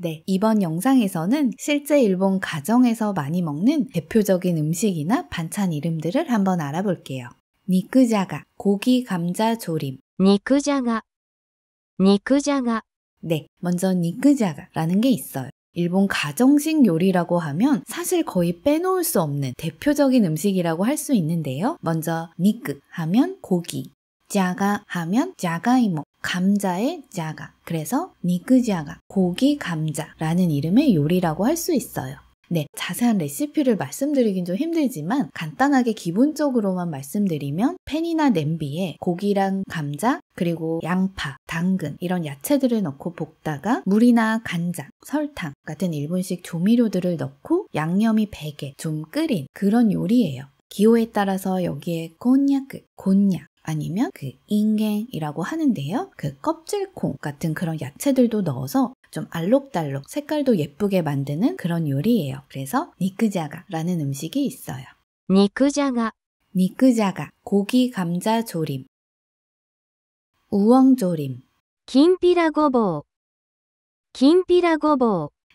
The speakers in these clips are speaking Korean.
네, 이번 영상에서는 실제 일본 가정에서 많이 먹는 대표적인 음식이나 반찬 이름들을 한번 알아볼게요. 니쿠자가, 고기 감자 조림. 니쿠자가, 니쿠자가. 네, 먼저 니쿠자가라는 게 있어요. 일본 가정식 요리라고 하면 사실 거의 빼놓을 수 없는 대표적인 음식이라고 할 수 있는데요. 먼저 니쿠 하면 고기, 자가 하면 자가이모, 감자의 자가. 그래서 니쿠자가, 고기 감자라는 이름의 요리라고 할 수 있어요. 네, 자세한 레시피를 말씀드리긴 좀 힘들지만 간단하게 기본적으로만 말씀드리면 팬이나 냄비에 고기랑 감자, 그리고 양파, 당근 이런 야채들을 넣고 볶다가 물이나 간장, 설탕 같은 일본식 조미료들을 넣고 양념이 배게 좀 끓인 그런 요리예요. 기호에 따라서 여기에 곤약 아니면 인갱이라고 하는데요. 껍질콩 같은 그런 야채들도 넣어서 좀 알록달록 색깔도 예쁘게 만드는 그런 요리예요. 그래서 니쿠자가라는 음식이 있어요. 니쿠자가, 고기 감자 조림. 우엉 조림. 김피라 고보.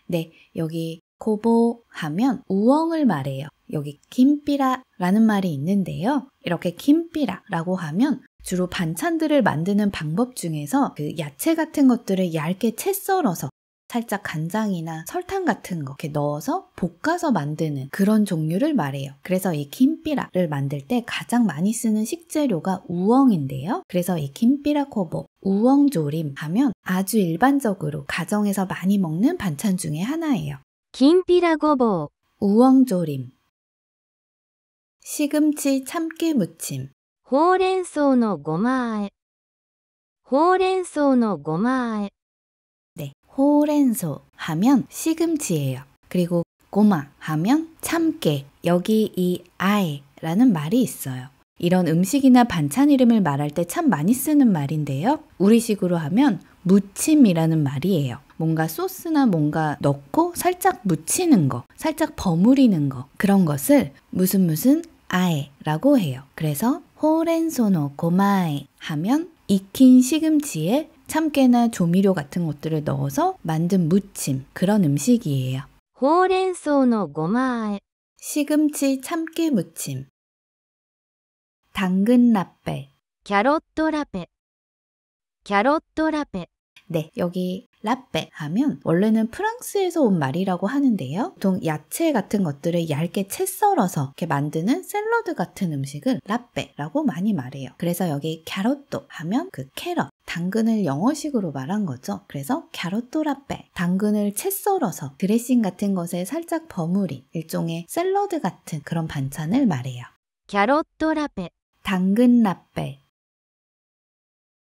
네, 여기 고보 하면 우엉을 말해요. 여기 김피라라는 말이 있는데요. 이렇게 김피라라고 하면 주로 반찬들을 만드는 방법 중에서 야채 같은 것들을 얇게 채 썰어서 살짝 간장이나 설탕 같은 거 이렇게 넣어서 볶아서 만드는 그런 종류를 말해요. 그래서 이 김피라를 만들 때 가장 많이 쓰는 식재료가 우엉인데요. 그래서 이 김피라 코보, 우엉 조림 하면 아주 일반적으로 가정에서 많이 먹는 반찬 중에 하나예요. 김피라 고보. 우엉 조림. 시금치 참깨 무침. ほうれん草のごま和え。ほうれん草のごま和え。 네, 호렌소 하면 시금치예요. 그리고 고마 하면 참깨. 여기 이 아에라는 말이 있어요. 이런 음식이나 반찬 이름을 말할 때 참 많이 쓰는 말인데요. 우리식으로 하면 무침이라는 말이에요. 뭔가 소스나 뭔가 넣고 살짝 묻히는 거, 살짝 버무리는 거, 그런 것을 무슨 아에라고 해요. 그래서 호렌소노 고마에 하면 익힌 시금치에 참깨나 조미료 같은 것들을 넣어서 만든 무침, 그런 음식이에요. ほうれん草のごま和え。 시금치 참깨 무침. 당근 라페. キャロットラペ。キャロットラペ。 네, 여기 라페 하면 원래는 프랑스에서 온 말이라고 하는데요. 보통 야채 같은 것들을 얇게 채 썰어서 이렇게 만드는 샐러드 같은 음식을 라페라고 많이 말해요. 그래서 여기 캐럿도 하면 캐럿, 당근을 영어식으로 말한 거죠. 그래서 캐럿도 라페, 당근을 채 썰어서 드레싱 같은 것에 살짝 버무린 일종의 샐러드 같은 그런 반찬을 말해요. キャロットラペ。 당근 라페.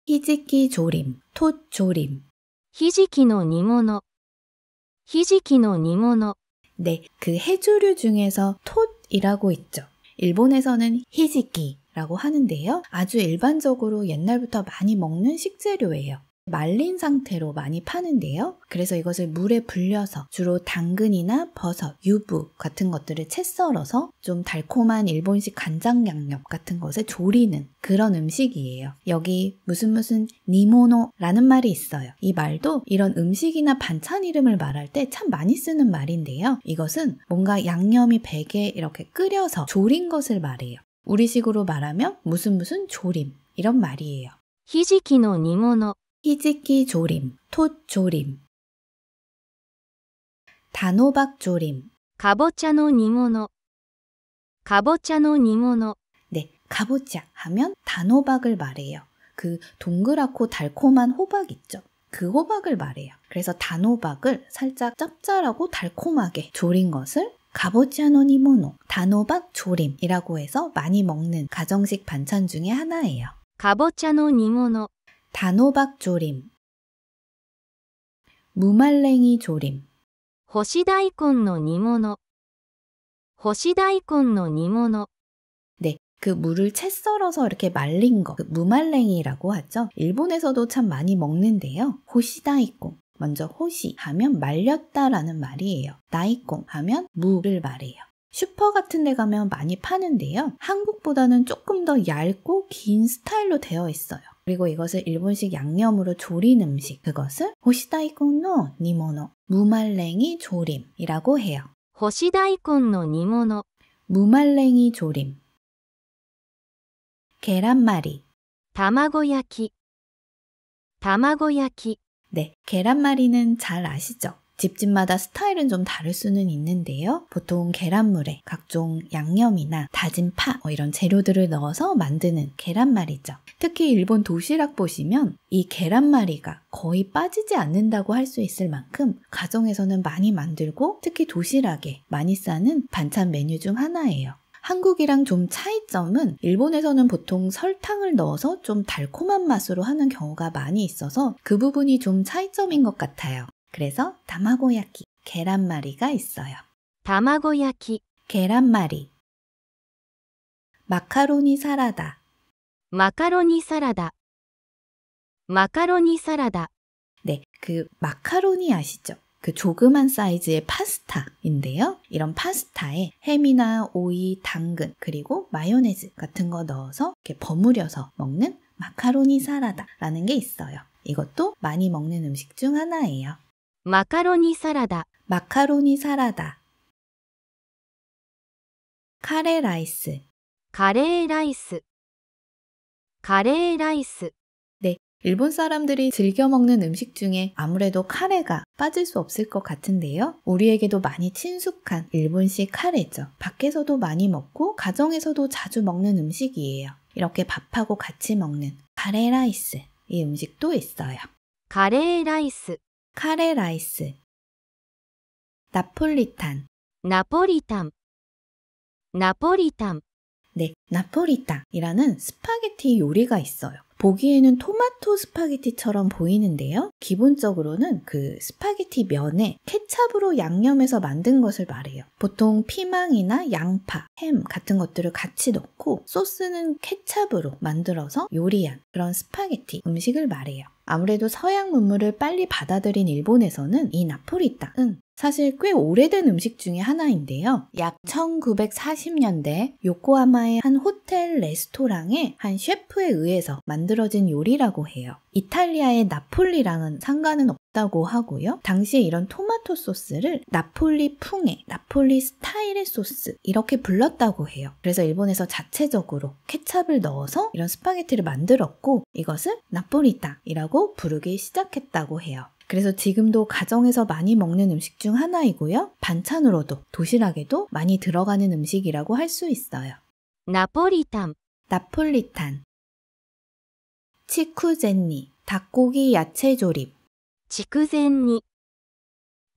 히지키 조림, 톳 조림. ひじきの煮物。ひじきの煮物。 네, 해조류 중에서 톳이라고 있죠. 일본에서는 히지키라고 하는데요. 아주 일반적으로 옛날부터 많이 먹는 식재료예요. 말린 상태로 많이 파는데요. 그래서 이것을 물에 불려서 주로 당근이나 버섯, 유부 같은 것들을 채 썰어서 좀 달콤한 일본식 간장 양념 같은 것에 조리는 그런 음식이에요. 여기 무슨 니모노라는 말이 있어요. 이 말도 이런 음식이나 반찬 이름을 말할 때 참 많이 쓰는 말인데요. 이것은 뭔가 양념이 배게 이렇게 끓여서 조린 것을 말해요. 우리식으로 말하면 무슨 조림 이런 말이에요. ひじきの煮物。 히지키 조림, 톳 조림. 단호박 조림. かぼちゃの煮物。かぼちゃの煮物。 네, 가보자 하면 단호박을 말해요. 동그랗고 달콤한 호박 있죠? 그 호박을 말해요. 그래서 단호박을 살짝 짭짤하고 달콤하게 조린 것을 가보자노 니모노, 단호박 조림이라고 해서 많이 먹는 가정식 반찬 중에 하나예요. かぼちゃの煮物。 단호박 조림. 무말랭이 조림. 干し大根の煮物。干し大根の煮物。 네, 물을 채 썰어서 이렇게 말린 거, 무말랭이라고 하죠. 일본에서도 참 많이 먹는데요. 호시다이콘. 먼저 호시 하면 말렸다라는 말이에요. 다이콘 하면 무를 말해요. 슈퍼 같은 데 가면 많이 파는데요. 한국보다는 조금 더 얇고 긴 스타일로 되어 있어요. 그리고 이것을 일본식 양념으로 조린 음식, 그것을 호시다이콘노 니모노, 무말랭이 조림이라고 해요. 干し大根の煮物、 무말랭이 조림. 계란말이. 卵焼き、卵焼き、 네, 계란말이는 잘 아시죠? 집집마다 스타일은 좀 다를 수는 있는데요. 보통 계란물에 각종 양념이나 다진 파 이런 재료들을 넣어서 만드는 계란말이죠. 특히 일본 도시락 보시면 이 계란말이가 거의 빠지지 않는다고 할 수 있을 만큼 가정에서는 많이 만들고 특히 도시락에 많이 싸는 반찬 메뉴 중 하나예요. 한국이랑 좀 차이점은 일본에서는 보통 설탕을 넣어서 좀 달콤한 맛으로 하는 경우가 많이 있어서 그 부분이 좀 차이점인 것 같아요. 그래서 타마고야키, 계란말이가 있어요. 卵焼き、 계란말이. 마카로니 사라다. マカロニサラダ、マカロニサラダ、 네, 그 마카로니 아시죠? 그 조그만 사이즈의 파스타인데요. 이런 파스타에 햄이나 오이, 당근, 그리고 마요네즈 같은 거 넣어서 이렇게 버무려서 먹는 마카로니 사라다라는 게 있어요. 이것도 많이 먹는 음식 중 하나예요. マカロニサラダ、 마카로니 사라다. 카레 라이스. カレーライス、カレーライス、 네, 일본 사람들이 즐겨 먹는 음식 중에 아무래도 카레가 빠질 수 없을 것 같은데요. 우리에게도 많이 친숙한 일본식 카레죠. 밖에서도 많이 먹고 가정에서도 자주 먹는 음식이에요. 이렇게 밥하고 같이 먹는 카레 라이스, 이 음식도 있어요. カレーライス、 카레 라이스. 나폴리탄. ナポリタン、ナポリタン、 네, 나폴리탄이라는 스파게티 요리가 있어요. 보기에는 토마토 스파게티처럼 보이는데요. 기본적으로는 그 스파게티 면에 케찹으로 양념해서 만든 것을 말해요. 보통 피망이나 양파, 햄 같은 것들을 같이 넣고 소스는 케찹으로 만들어서 요리한 그런 스파게티 음식을 말해요. 아무래도 서양 문물을 빨리 받아들인 일본에서는 이 나폴리탄은 사실 꽤 오래된 음식 중에 하나인데요. 약 1940년대 요코하마의 한 호텔 레스토랑의 한 셰프에 의해서 만들어진 요리라고 해요. 이탈리아의 나폴리랑은 상관은 없다고 하고요. 당시에 이런 토마토 소스를 나폴리 풍의, 나폴리 스타일의 소스 이렇게 불렀다고 해요. 그래서 일본에서 자체적으로 케찹을 넣어서 이런 스파게티를 만들었고 이것을 나폴리탄이라고 부르기 시작했다고 해요. 그래서 지금도 가정에서 많이 먹는 음식 중 하나이고요. 반찬으로도 도시락에도 많이 들어가는 음식이라고 할 수 있어요. ナポリタン、 나폴리탄. 치쿠젠니, 닭고기 야채 조림. 筑前煮、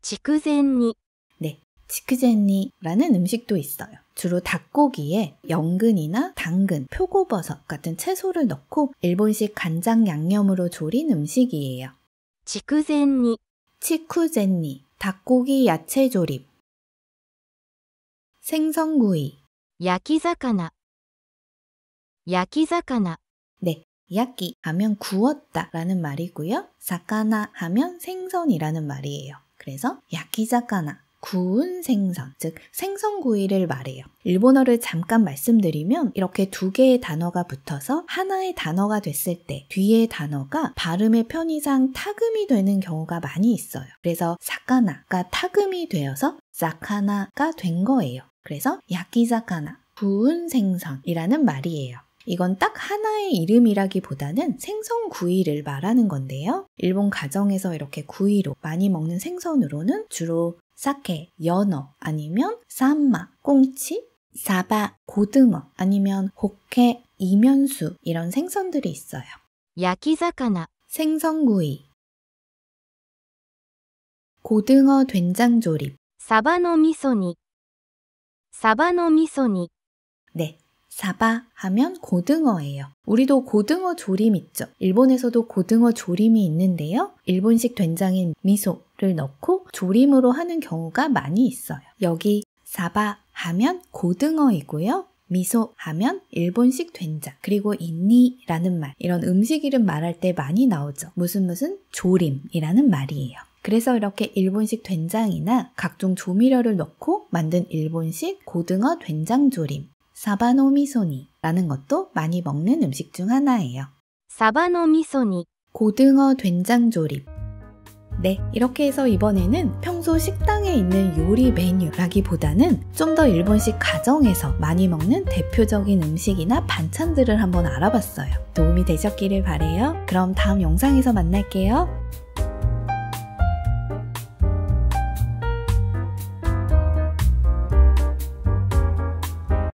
筑前煮、 네, 치쿠젠니라는 음식도 있어요. 주로 닭고기에 연근이나 당근, 표고버섯 같은 채소를 넣고 일본식 간장 양념으로 조린 음식이에요. 筑前煮、 치쿠젠니, 닭고기 야채 조림. 생선구이. 焼き魚、焼き魚、 네, 야끼 하면 구웠다 라는 말이고요. 사카나 하면 생선이라는 말이에요. 그래서 야키자카나, 구운 생선, 즉 생선구이를 말해요. 일본어를 잠깐 말씀드리면 이렇게 두 개의 단어가 붙어서 하나의 단어가 됐을 때 뒤의 단어가 발음의 편의상 타금이 되는 경우가 많이 있어요. 그래서 사카나가 타금이 되어서 사카나가 된 거예요. 그래서 야키자카나, 구운 생선이라는 말이에요. 이건 딱 하나의 이름이라기보다는 생선구이를 말하는 건데요. 일본 가정에서 이렇게 구이로 많이 먹는 생선으로는 주로 사케, 연어, 아니면 산마, 꽁치, 사바, 고등어, 아니면 호케, 이면수 이런 생선들이 있어요. 焼き魚、 생선구이. 고등어 된장조림. サバの味噌煮、サバの味噌煮、 네, 사바 하면 고등어예요. 우리도 고등어 조림 있죠. 일본에서도 고등어 조림이 있는데요. 일본식 된장인 미소를 넣고 조림으로 하는 경우가 많이 있어요. 여기 사바 하면 고등어이고요. 미소 하면 일본식 된장, 그리고 인니라는 말, 이런 음식 이름 말할 때 많이 나오죠. 무슨 조림이라는 말이에요. 그래서 이렇게 일본식 된장이나 각종 조미료를 넣고 만든 일본식 고등어 된장조림, 사바노미소니라는 것도 많이 먹는 음식 중 하나예요. サバの味噌煮 고등어 된장조림. 네, 이렇게 해서 이번에는 평소 식당에 있는 요리 메뉴라기보다는 좀 더 일본식 가정에서 많이 먹는 대표적인 음식이나 반찬들을 한번 알아봤어요. 도움이 되셨기를 바래요. 그럼 다음 영상에서 만날게요.